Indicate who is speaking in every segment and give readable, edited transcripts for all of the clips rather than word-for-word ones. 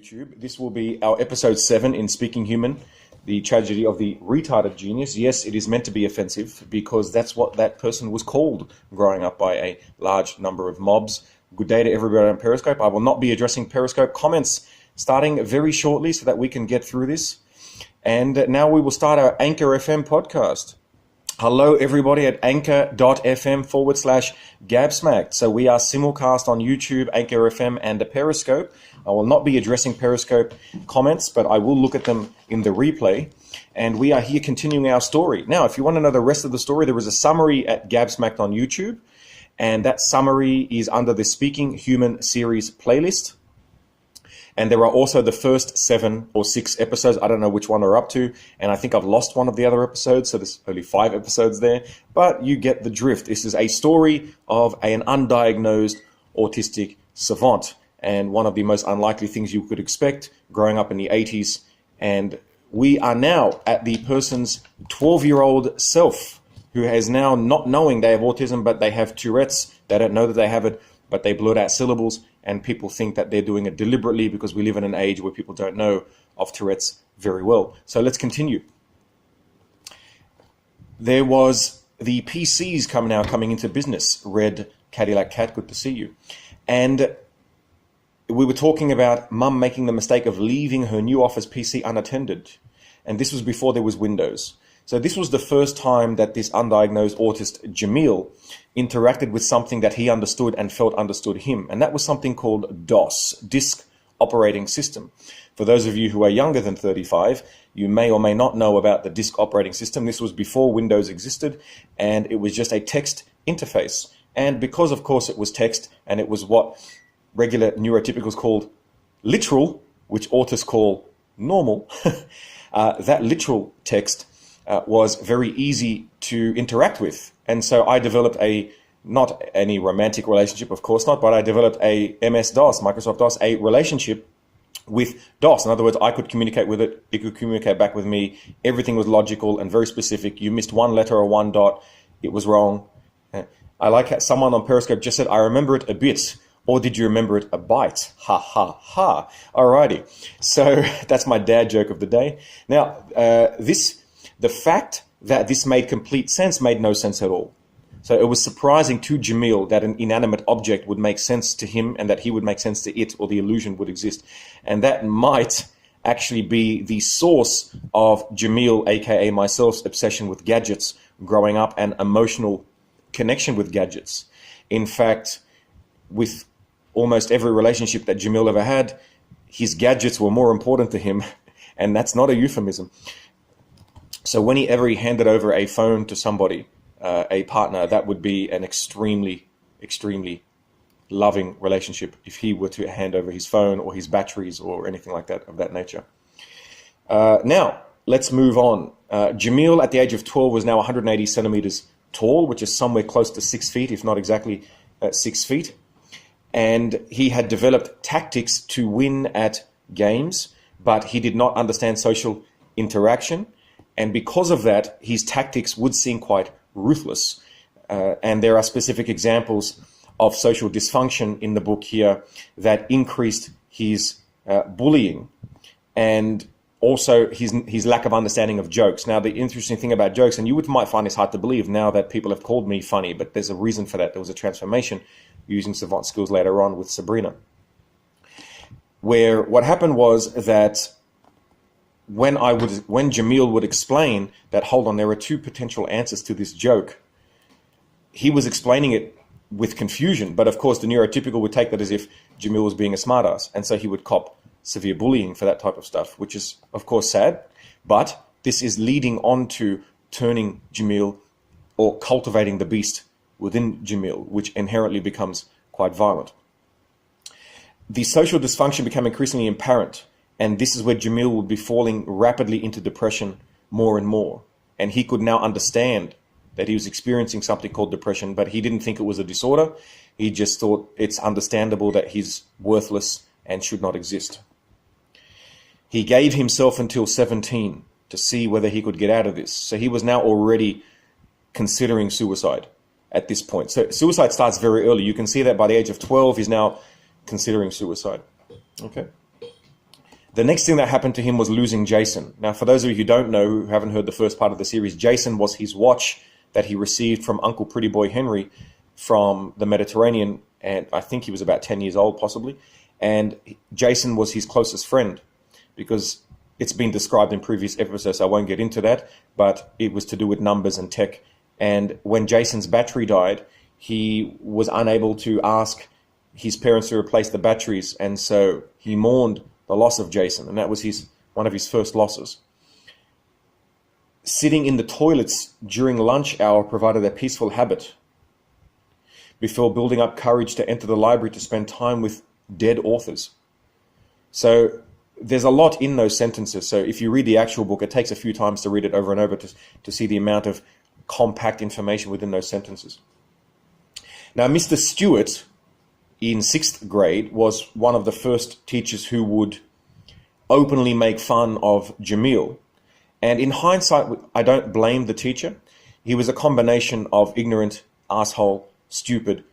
Speaker 1: YouTube. This will be our episode 7 in Speaking Human, the tragedy of the retarded genius. Yes, it is meant to be offensive because that's what that person was called growing up by a large number of mobs. Good day to everybody on Periscope. I will not be addressing Periscope comments starting very shortly so that we can get through this. And now we will start our Anchor FM podcast. Hello, everybody at anchor.fm/GabSmacked. So we are simulcast on YouTube, Anchor FM, and the Periscope. I will not be addressing Periscope comments, but I will look at them in the replay. And we are here continuing our story. Now, if you want to know the rest of the story, there is a summary at GabSmacked on YouTube. And that summary is under the Speaking Human series playlist. And there are also the first 7 or 6 episodes. I don't know which one we're up to. And I think I've lost one of the other episodes. So there's only 5 episodes there. But you get the drift. This is a story of an undiagnosed autistic savant. And one of the most unlikely things you could expect growing up in the 80s. And we are now at the person's 12-year-old self who is now not knowing they have autism, but they have Tourette's. They don't know that they have it, but they blurt out syllables. And people think that they're doing it deliberately because we live in an age where people don't know of Tourette's very well. So let's continue. There was the PCs coming into business. Red Cadillac Cat, good to see you. And we were talking about Mum making the mistake of leaving her new office PC unattended. And this was before there was Windows. So this was the first time that this undiagnosed autist Jamil interacted with something that he understood and felt understood him. And that was something called DOS, Disk Operating System. For those of you who are younger than 35, you may or may not know about the Disk Operating System. This was before Windows existed, and it was just a text interface. And because, of course, it was text, and it was what regular neurotypicals called literal, which autists call normal, that literal text was very easy to interact with. And so I developed not any romantic relationship, of course not, but I developed a MS-DOS, Microsoft DOS, a relationship with DOS. In other words, I could communicate with it, it could communicate back with me. Everything was logical and very specific. You missed one letter or one dot, it was wrong. I like how someone on Periscope just said, I remember it a bit. Or did you remember it a byte? Ha, ha, ha. Alrighty. So that's my dad joke of the day. Now, the fact that this made complete sense made no sense at all. So it was surprising to Jamil that an inanimate object would make sense to him and that he would make sense to it, or the illusion would exist. And that might actually be the source of Jamil, aka myself's obsession with gadgets growing up and emotional connection with gadgets. In fact, with almost every relationship that Jamil ever had, his gadgets were more important to him, and that's not a euphemism. So whenever he handed over a phone to somebody, a partner, that would be an extremely, extremely loving relationship if he were to hand over his phone or his batteries or anything like that of that nature. Now, let's move on. Jamil, at the age of 12, was now 180 centimeters tall, which is somewhere close to 6 feet, if not exactly 6 feet. And he had developed tactics to win at games, but he did not understand social interaction. And because of that, his tactics would seem quite ruthless. And there are specific examples of social dysfunction in the book here that increased his bullying and also his lack of understanding of jokes. Now, the interesting thing about jokes, and you might find this hard to believe now that people have called me funny, but there's a reason for that. There was a transformation using savant skills later on with Sabrina, where what happened was that when Jamil would explain that, hold on, there are 2 potential answers to this joke, he was explaining it with confusion. But of course, the neurotypical would take that as if Jamil was being a smartass. And so he would cop severe bullying for that type of stuff, which is, of course, sad. But this is leading on to turning Jamil, or cultivating the beast within Jamil, which inherently becomes quite violent. The social dysfunction became increasingly apparent. And this is where Jamil would be falling rapidly into depression more and more. And he could now understand that he was experiencing something called depression, but he didn't think it was a disorder. He just thought it's understandable that he's worthless and should not exist. He gave himself until 17 to see whether he could get out of this. So he was now already considering suicide at this point. So suicide starts very early. You can see that by the age of 12, he's now considering suicide. Okay. The next thing that happened to him was losing Jason. Now, for those of you who don't know, who haven't heard the first part of the series, Jason was his watch that he received from Uncle Pretty Boy Henry from the Mediterranean, and I think he was about 10 years old, possibly. And Jason was his closest friend, because it's been described in previous episodes, so I won't get into that, but it was to do with numbers and tech. And when Jason's battery died, he was unable to ask his parents to replace the batteries, and so he mourned the loss of Jason, and that was one of his first losses. Sitting in the toilets during lunch hour provided a peaceful habit before building up courage to enter the library to spend time with dead authors. So there's a lot in those sentences. So if you read the actual book, it takes a few times to read it over and over to see the amount of compact information within those sentences. Now, Mr. Stewart in 6th grade was one of the first teachers who would openly make fun of Jamil. And in hindsight, I don't blame the teacher. He was a combination of ignorant, asshole, stupid,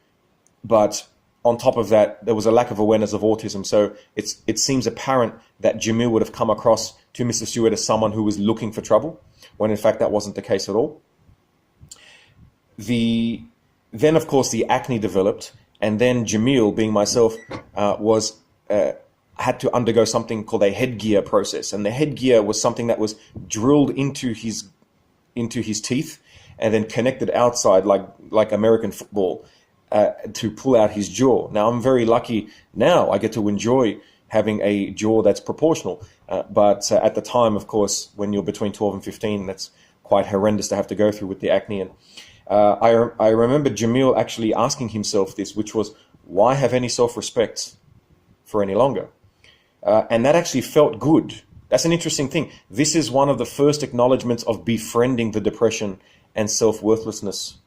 Speaker 1: but on top of that, there was a lack of awareness of autism. So it seems apparent that Jamil would have come across to Mr. Stewart as someone who was looking for trouble, when in fact that wasn't the case at all. Then, of course, the acne developed, and then Jamil, being myself, had to undergo something called a headgear process. And the headgear was something that was drilled into his teeth and then connected outside like American football to pull out his jaw. Now, I'm very lucky now. I get to enjoy having a jaw that's proportional. But at the time, of course, when you're between 12 and 15, that's quite horrendous to have to go through with the acne. And I remember Jamil actually asking himself this, which was, why have any self-respect for any longer? And that actually felt good. That's an interesting thing. This is one of the first acknowledgements of befriending the depression and self-worthlessness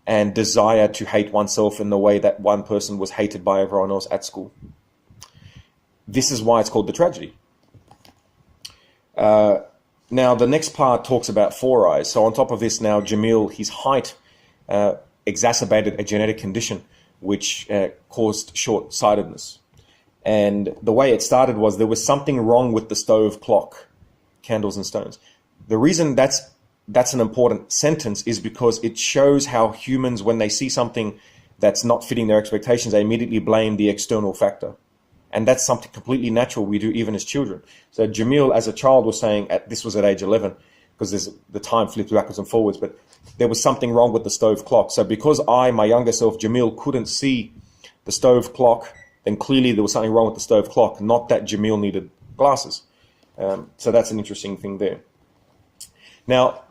Speaker 1: and desire to hate oneself in the way that one person was hated by everyone else at school. This is why it's called the tragedy. Now, the next part talks about 4 eyes. So on top of this, now Jamil, his height exacerbated a genetic condition which caused short-sightedness. And the way it started was there was something wrong with the stove clock, candles and stones. The reason that's an important sentence is because it shows how humans, when they see something that's not fitting their expectations, they immediately blame the external factor. And that's something completely natural we do even as children. So Jamil, as a child, was saying, this was at age 11, because the time flips backwards and forwards, but there was something wrong with the stove clock. So because my younger self, Jamil, couldn't see the stove clock, then clearly there was something wrong with the stove clock, not that Jamil needed glasses. So that's an interesting thing there. Now,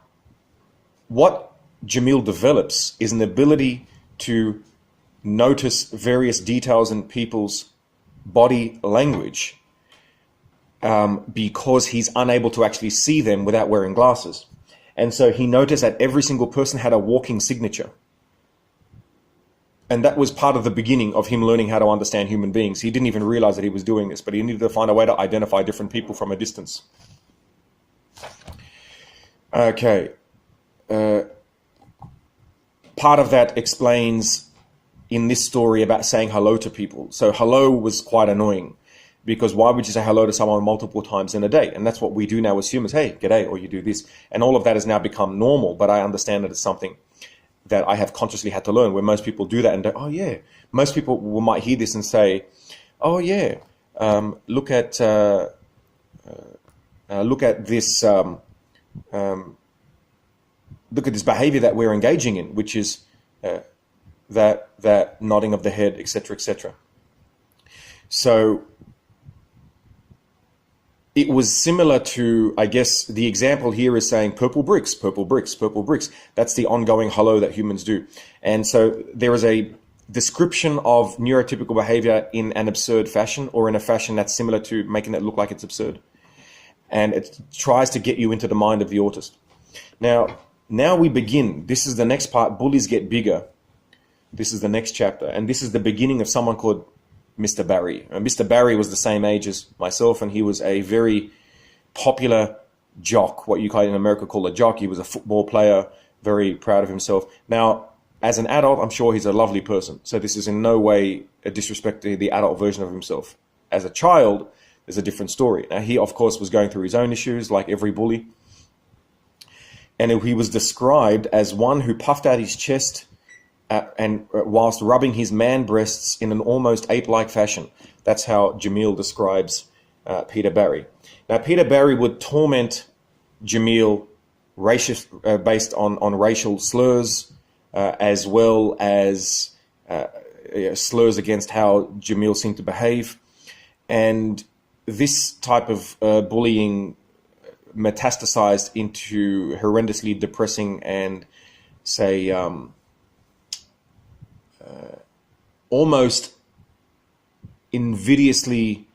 Speaker 1: what Jamil develops is an ability to notice various details in people's body language because he's unable to actually see them without wearing glasses. And so he noticed that every single person had a walking signature. And that was part of the beginning of him learning how to understand human beings. He didn't even realize that he was doing this, but he needed to find a way to identify different people from a distance. Okay. Part of that explains in this story about saying hello to people. So hello was quite annoying, because why would you say hello to someone multiple times in a day? And that's what we do now as humans. Hey, g'day, or you do this. And all of that has now become normal, but I understand that it's something that I have consciously had to learn, where most people do that and go, oh yeah. Most people might hear this and say, oh yeah, look at this behavior that we're engaging in, which is that nodding of the head, etc., etc. So it was similar to, I guess, the example here is saying purple bricks, purple bricks, purple bricks. That's the ongoing hello that humans do. And so there is a description of neurotypical behavior in an absurd fashion, or in a fashion that's similar to making it look like it's absurd. And it tries to get you into the mind of the autist. Now we begin. This is the next part. Bullies get bigger. This is the next chapter. And this is the beginning of someone called Mr. Barry. And Mr. Barry was the same age as myself, and he was a very popular jock, what you in America call a jock. He was a football player, very proud of himself. Now, as an adult, I'm sure he's a lovely person. So this is in no way a disrespect to the adult version of himself. As a child, is a different story. Now, he, of course, was going through his own issues like every bully. And he was described as one who puffed out his chest whilst rubbing his man breasts in an almost ape-like fashion. That's how Jamil describes Peter Barry. Now, Peter Barry would torment Jamil based on racial slurs, as well as slurs against how Jamil seemed to behave. And this type of bullying metastasized into horrendously depressing and, say, almost invidiously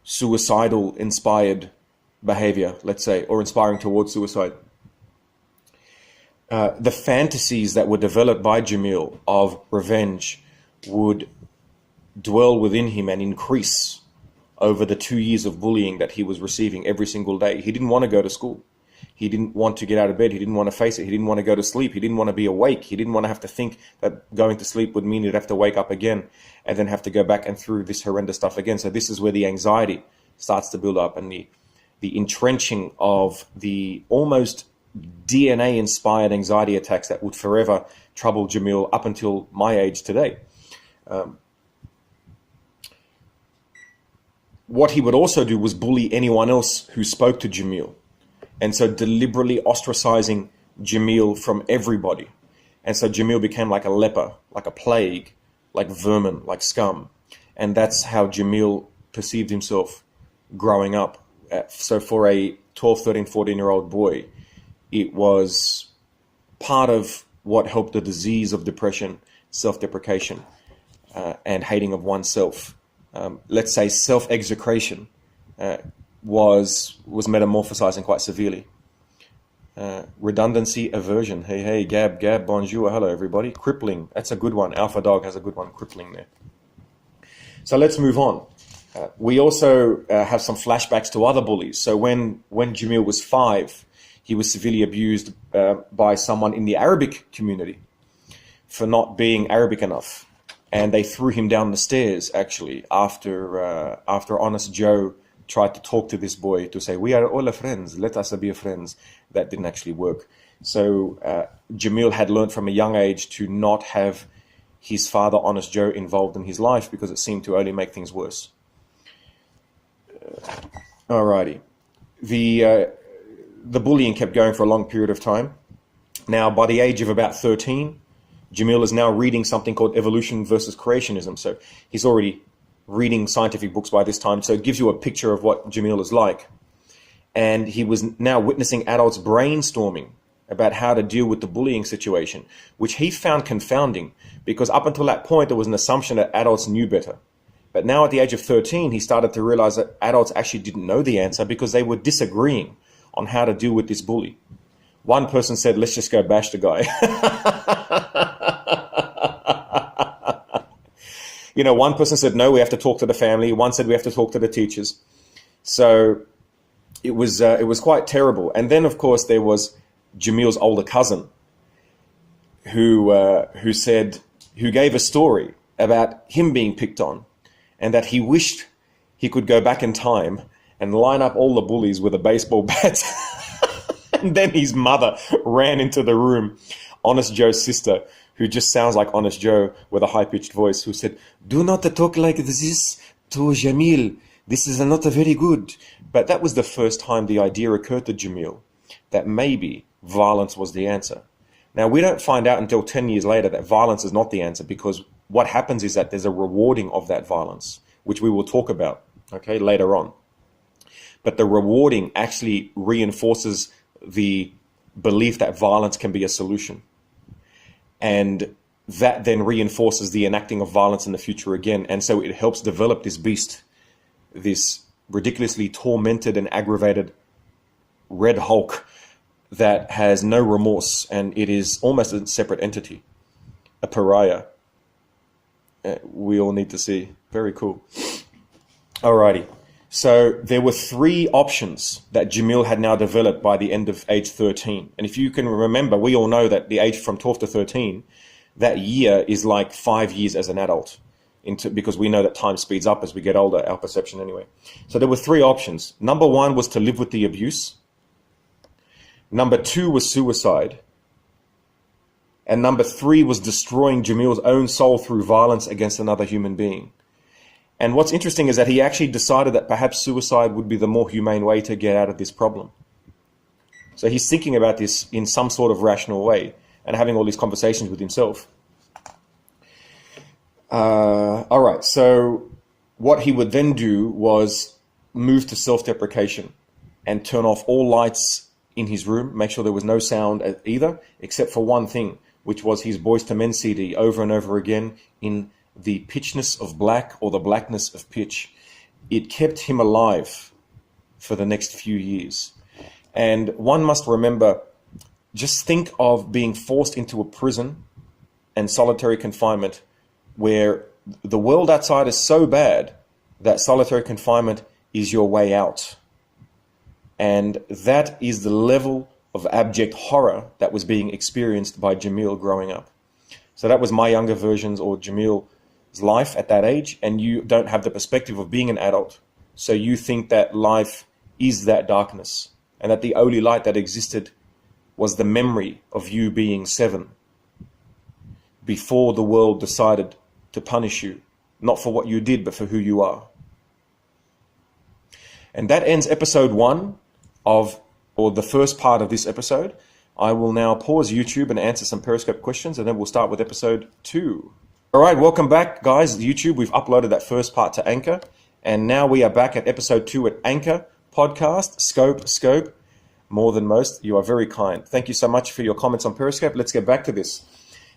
Speaker 1: suicidal inspired behavior, let's say, or inspiring towards suicide. The fantasies that were developed by Jamil of revenge would dwell within him and increase over the 2 years of bullying that he was receiving every single day. He didn't want to go to school. He didn't want to get out of bed. He didn't want to face it. He didn't want to go to sleep. He didn't want to be awake. He didn't want to have to think that going to sleep would mean he'd have to wake up again and then have to go back and through this horrendous stuff again. So this is where the anxiety starts to build up, and the entrenching of the almost DNA-inspired anxiety attacks that would forever trouble Jamil up until my age today. What he would also do was bully anyone else who spoke to Jamil. And so deliberately ostracizing Jamil from everybody. And so Jamil became like a leper, like a plague, like vermin, like scum. And that's how Jamil perceived himself growing up. So for a 12, 13, 14-year-old boy, it was part of what helped the disease of depression, self-deprecation, and hating of oneself. Let's say self-execration was metamorphosizing quite severely. Redundancy, aversion. Hey, Gab, bonjour, hello everybody. Crippling, that's a good one. Alpha Dog has a good one, crippling there. So let's move on. We also have some flashbacks to other bullies. So when Jamil was 5, he was severely abused by someone in the Arabic community for not being Arabic enough. And they threw him down the stairs, actually, after Honest Joe tried to talk to this boy to say, we are all friends, let us be friends. That didn't actually work. So Jamil had learned from a young age to not have his father, Honest Joe, involved in his life because it seemed to only make things worse. Alrighty. The bullying kept going for a long period of time. Now, by the age of about 13, Jamil is now reading something called Evolution versus Creationism. So he's already reading scientific books by this time. So it gives you a picture of what Jamil is like. And he was now witnessing adults brainstorming about how to deal with the bullying situation, which he found confounding because up until that point, there was an assumption that adults knew better. But now at the age of 13, he started to realize that adults actually didn't know the answer because they were disagreeing on how to deal with this bully. One person said, let's just go bash the guy. You know, one person said, no, we have to talk to the family. One said we have to talk to the teachers. So it was quite terrible. And then, of course, there was Jamil's older cousin who gave a story about him being picked on and that he wished he could go back in time and line up all the bullies with a baseball bat. And then his mother ran into the room, Honest Joe's sister, who just sounds like Honest Joe with a high-pitched voice, who said, do not talk like this to Jamil. This is not very good. But that was the first time the idea occurred to Jamil that maybe violence was the answer. Now, we don't find out until 10 years later that violence is not the answer, because what happens is that there's a rewarding of that violence, which we will talk about, okay, later on. But the rewarding actually reinforces the belief that violence can be a solution. And that then reinforces the enacting of violence in the future again. And so it helps develop this beast, this ridiculously tormented and aggravated Red Hulk that has no remorse, and it is almost a separate entity, a pariah. We all need to see. Very cool. Alrighty. So there were 3 options that Jamil had now developed by the end of age 13. And if you can remember, we all know that the age from 12 to 13, that year is like 5 years as an adult because we know that time speeds up as we get older, our perception anyway. So there were three options. Number one was to live with the abuse. Number two was suicide. And number three was destroying Jamil's own soul through violence against another human being. And what's interesting is that he actually decided that perhaps suicide would be the more humane way to get out of this problem. So he's thinking about this in some sort of rational way and having all these conversations with himself. All right, so what he would then do was move to self-deprecation and turn off all lights in his room, make sure there was no sound either, except for one thing, which was his Boys to Men CD over and over again in the pitchness of black or the blackness of pitch. It kept him alive for the next few years. And one must remember, just think of being forced into a prison and solitary confinement where the world outside is so bad that solitary confinement is your way out. And that is the level of abject horror that was being experienced by Jamil growing up. So that was my younger versions or Jamil's life at that age, and you don't have the perspective of being an adult. So you think that life is that darkness and that the only light that existed was the memory of you being 7 before the world decided to punish you, not for what you did, but for who you are. And that ends episode 1 or the first part of this episode. I will now pause YouTube and answer some Periscope questions, and then we'll start with episode 2. All right, welcome back, guys. YouTube, we've uploaded that first part to Anchor, and now we are back at episode 2 at Anchor Podcast, Scope, more than most. You are very kind. Thank you so much for your comments on Periscope. Let's get back to this.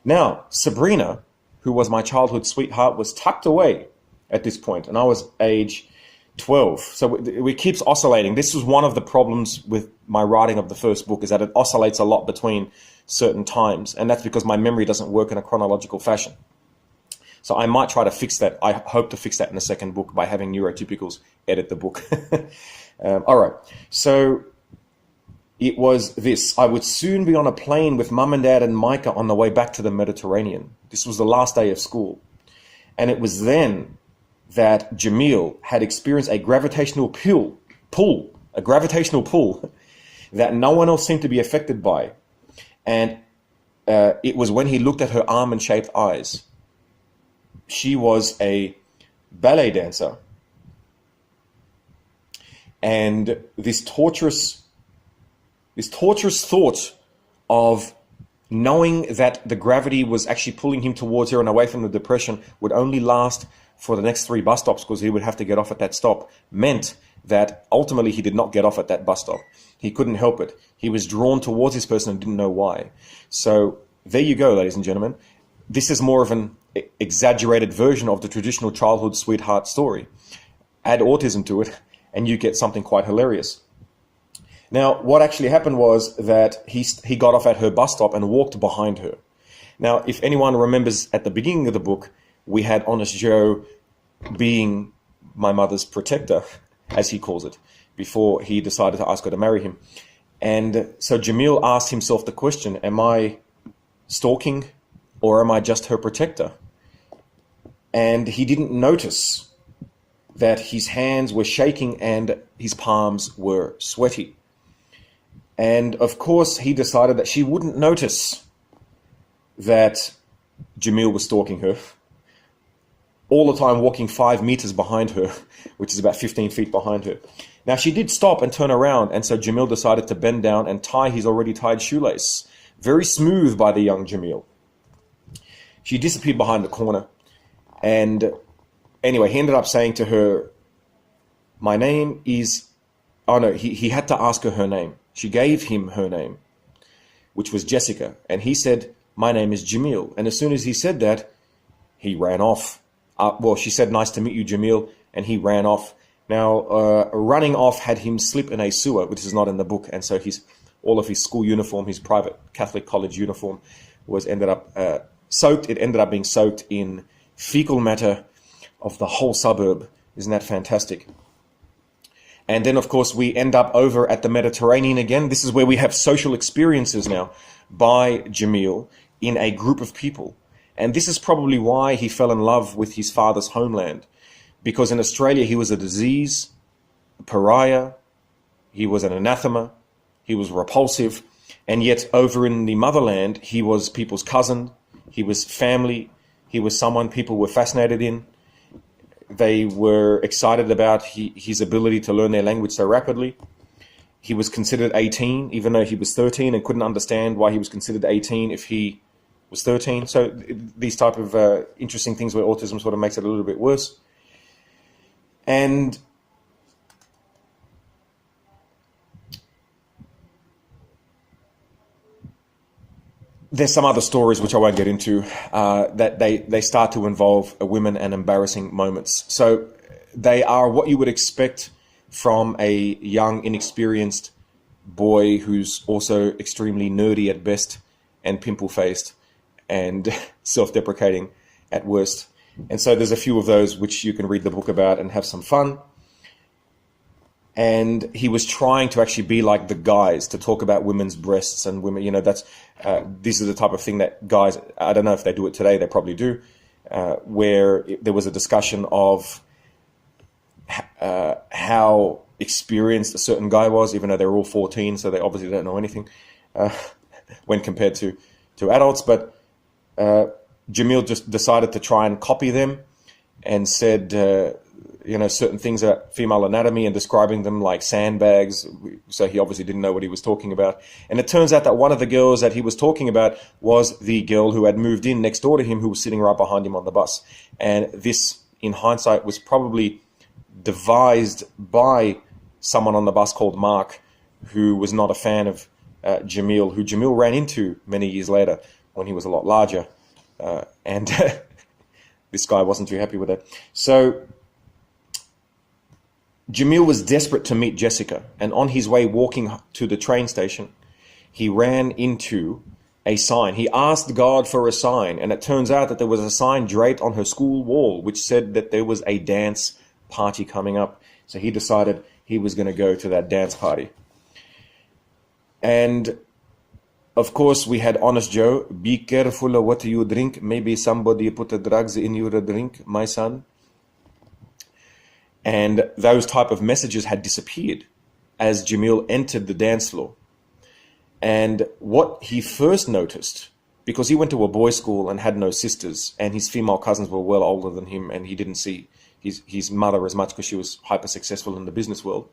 Speaker 1: Now, Sabrina, who was my childhood sweetheart, was tucked away at this point, and I was age 12. So it keeps oscillating. This was one of the problems with my writing of the first book, is that it oscillates a lot between certain times, and that's because my memory doesn't work in a chronological fashion. So I might try to fix that. I hope to fix that in the second book by having neurotypicals edit the book. All right. So it was this. I would soon be on a plane with Mum and Dad and Micah on the way back to the Mediterranean. This was the last day of school. And it was then that Jamil had experienced a gravitational pull that no one else seemed to be affected by. And it was when he looked at her almond-shaped eyes. She was a ballet dancer. And this torturous thought of knowing that the gravity was actually pulling him towards her and away from the depression would only last for the next 3 bus stops, because he would have to get off at that stop, meant that ultimately he did not get off at that bus stop. He couldn't help it. He was drawn towards this person and didn't know why. So there you go, ladies and gentlemen. This is more of an exaggerated version of the traditional childhood sweetheart story. Add autism to it, and you get something quite hilarious. Now, what actually happened was that he got off at her bus stop and walked behind her. Now, if anyone remembers at the beginning of the book, we had Honest Joe being my mother's protector, as he calls it, before he decided to ask her to marry him. And so Jamil asked himself the question, am I stalking or am I just her protector? And he didn't notice that his hands were shaking and his palms were sweaty. And of course, he decided that she wouldn't notice that Jamil was stalking her, all the time walking 5 meters behind her, which is about 15 feet behind her. Now, she did stop and turn around, and so Jamil decided to bend down and tie his already tied shoelace. Very smooth by the young Jamil. She disappeared behind the corner, and anyway, he ended up saying to her, my name is... Oh no, he had to ask her name. She gave him her name, which was Jessica, and he said, my name is Jamil. And as soon as he said that, he ran off. Well, she said, nice to meet you, Jamil, and he ran off. Now, running off had him slip in a sewer, which is not in the book, and so all of his school uniform, his private Catholic college uniform, ended up soaked. It ended up being soaked in fecal matter of the whole suburb. Isn't that fantastic? And then, of course, we end up over at the Mediterranean again. This is where we have social experiences now by Jamil in a group of people. And this is probably why he fell in love with his father's homeland. Because in Australia, he was a disease, a pariah, he was an anathema, he was repulsive. And yet over in the motherland, he was people's cousin, he was family, he was someone people were fascinated in. They were excited about his ability to learn their language so rapidly. He was considered 18, even though he was 13, and couldn't understand why he was considered 18 if he was 13. So these type of interesting things where autism sort of makes it a little bit worse. And there's some other stories which I won't get into that they start to involve women and embarrassing moments. So they are what you would expect from a young, inexperienced boy who's also extremely nerdy at best and pimple-faced and self-deprecating at worst. And so there's a few of those which you can read the book about and have some fun. And he was trying to actually be like the guys, to talk about women's breasts and women, that's this is the type of thing that guys, I don't know if they do it today, they probably do, where there was a discussion of how experienced a certain guy was, even though they were all 14, so they obviously don't know anything when compared to adults. But Jamil just decided to try and copy them and said, certain things about female anatomy and describing them like sandbags. So he obviously didn't know what he was talking about. And it turns out that one of the girls that he was talking about was the girl who had moved in next door to him, who was sitting right behind him on the bus. And this, in hindsight, was probably devised by someone on the bus called Mark, who was not a fan of Jamil, who Jamil ran into many years later when he was a lot larger. And this guy wasn't too happy with it. So Jamil was desperate to meet Jessica, and on his way walking to the train station, he ran into a sign. He asked God for a sign, and it turns out that there was a sign draped on her school wall which said that there was a dance party coming up. So he decided he was going to go to that dance party. And of course, we had Honest Joe. Be careful of what you drink. Maybe somebody put the drugs in your drink, my son. And those type of messages had disappeared as Jamil entered the dance floor. And what he first noticed, because he went to a boys' school and had no sisters, and his female cousins were well older than him, and he didn't see his mother as much because she was hyper successful in the business world.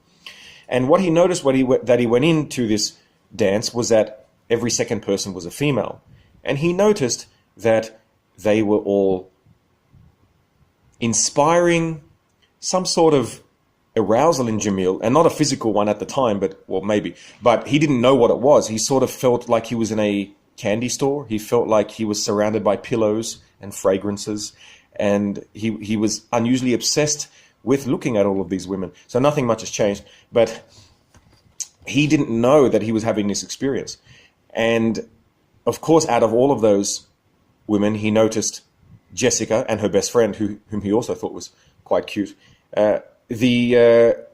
Speaker 1: And what he noticed that he went into this dance was that every second person was a female. And he noticed that they were all inspiring some sort of arousal in Jamil, and not a physical one at the time, but he didn't know what it was. He sort of felt like he was in a candy store. He felt like he was surrounded by pillows and fragrances, and he was unusually obsessed with looking at all of these women. So nothing much has changed, but he didn't know that he was having this experience. And of course, out of all of those women, he noticed Jessica and her best friend, whom he also thought was quite cute. But there's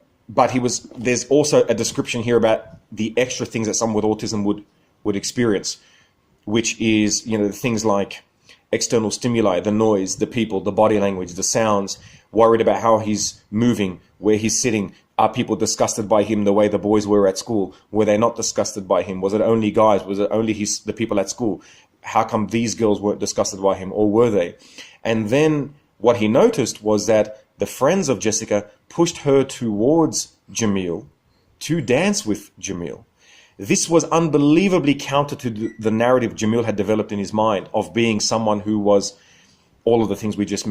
Speaker 1: also a description here about the extra things that someone with autism would experience, which is, the things like external stimuli, the noise, the people, the body language, the sounds, worried about how he's moving, where he's sitting. Are people disgusted by him the way the boys were at school? Were they not disgusted by him? Was it only guys? Was it only the people at school? How come these girls weren't disgusted by him, or were they? And then what he noticed was that the friends of Jessica pushed her towards Jamil to dance with Jamil. This was unbelievably counter to the narrative Jamil had developed in his mind of being someone who was all of the things we just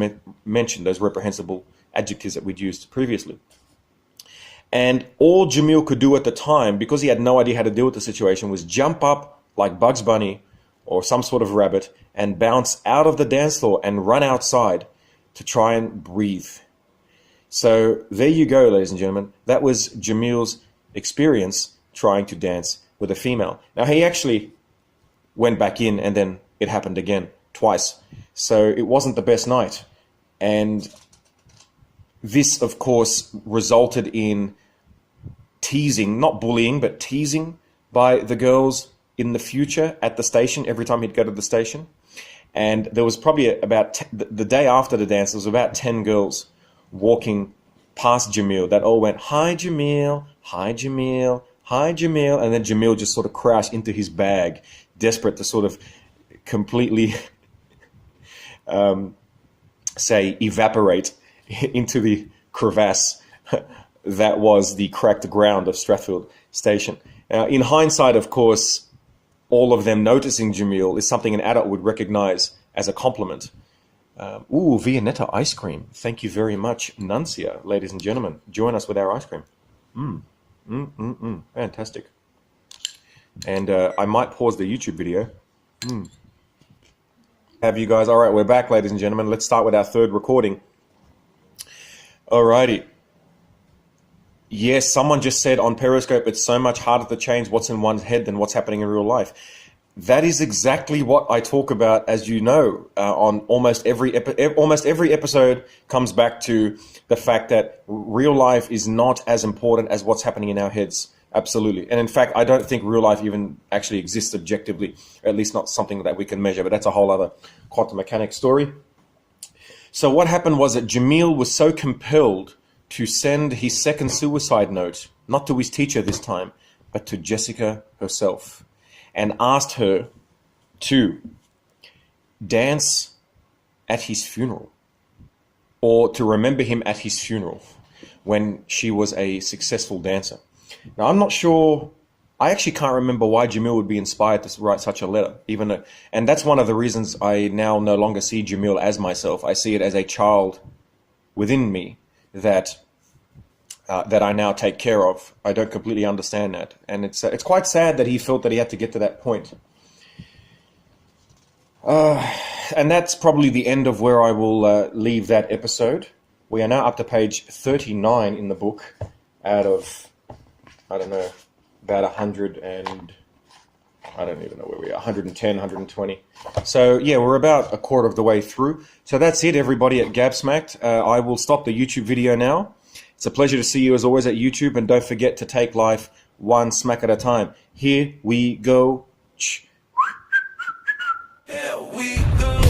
Speaker 1: mentioned, those reprehensible adjectives that we'd used previously. And all Jamil could do at the time, because he had no idea how to deal with the situation, was jump up like Bugs Bunny or some sort of rabbit and bounce out of the dance floor and run outside to try and breathe. So there you go, ladies and gentlemen. That was Jamil's experience trying to dance with a female. Now, he actually went back in, and then it happened again, twice. So it wasn't the best night. And this, of course, resulted in teasing, not bullying, but teasing by the girls in the future at the station, every time he'd go to the station. And there was probably the day after the dance, there was about 10 girls walking past Jamil that all went, "Hi, Jamil, hi, Jamil, hi, Jamil." And then Jamil just sort of crashed into his bag, desperate to sort of completely, evaporate into the crevasse that was the cracked ground of Strathfield Station. In hindsight, of course, all of them noticing Jamil is something an adult would recognize as a compliment. Viennetta ice cream. Thank you very much, Nuncia, ladies and gentlemen. Join us with our ice cream. Fantastic. And I might pause the YouTube video. Have you guys? All right, we're back, ladies and gentlemen. Let's start with our third recording. Alrighty. Yes, someone just said on Periscope, it's so much harder to change what's in one's head than what's happening in real life. That is exactly what I talk about, as you know, on almost every episode comes back to the fact that real life is not as important as what's happening in our heads. Absolutely. And in fact, I don't think real life even actually exists objectively, at least not something that we can measure, but that's a whole other quantum mechanics story. So what happened was that Jamil was so compelled to send his second suicide note, not to his teacher this time, but to Jessica herself, and asked her to dance at his funeral, or to remember him at his funeral when she was a successful dancer. Now, I'm not sure, I actually can't remember why Jamil would be inspired to write such a letter, and that's one of the reasons I now no longer see Jamil as myself. I see it as a child within me that I now take care of. I don't completely understand that, and it's quite sad that he felt that he had to get to that point. And that's probably the end of where I will leave that episode. We are now up to page 39 in the book, out of, I don't know, about 100 and I don't even know where we are, 110, 120. So yeah, we're about a quarter of the way through. So that's it, everybody at GabSmacked. I will stop the YouTube video now. It's a pleasure to see you as always at YouTube, and don't forget to take life one smack at a time. Here we go. Here we go.